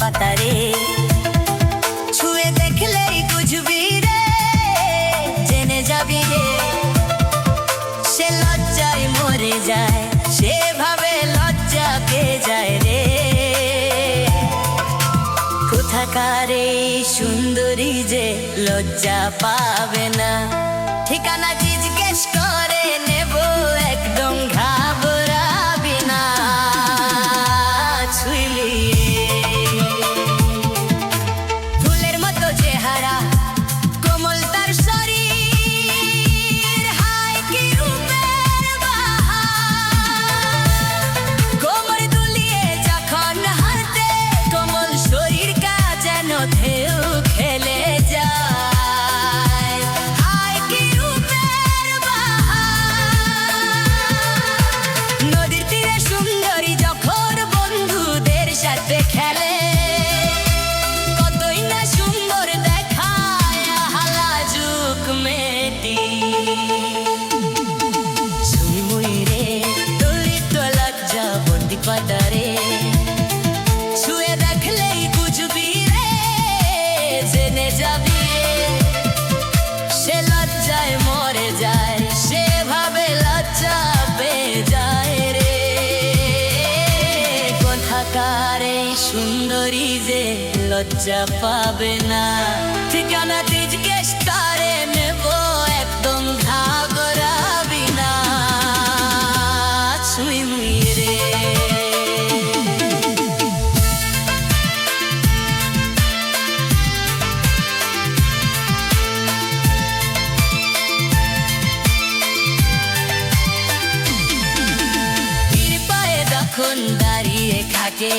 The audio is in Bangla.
পাতারে ছুঁয়ে দেখলেই বুঝবি রে, জেনে যাবি রে। সে লজ্জায় মরে যায়, সেভাবে লজ্জা পেয়ে যায় রে। কোথাকার এই সুন্দরী যে লজ্জা পাবে না, ঠিকানা জিজ্ঞেস করে নেব, একদম ঘাবড়াবি না। ছুঁইলি খেলে যায়, হায় কি রূপের বাহার। নদীর তীরে সুন্দরী যখন বন্ধুদের সাথে খেলে, কতই না সুন্দর দেখায় হালা যুগ মেয়েটি। সুইমুই রে তুলি তো লজ্জা বন্দি পাতারে, ছুঁয়ে দেখলেই বুঝবি রে, জেনে যাবি। সে লজ্জায় মরে যায়, সেভাবে লজ্জা পেয়ে যায় রে। কোথাকার এই সুন্দরী যে লজ্জা পাবে না, ঠিকানা জিজ্ঞেস করে নেব, একদম ঘাবড়াবি না। ছুঁইমুই রে দাঁড়িয়ে থাকে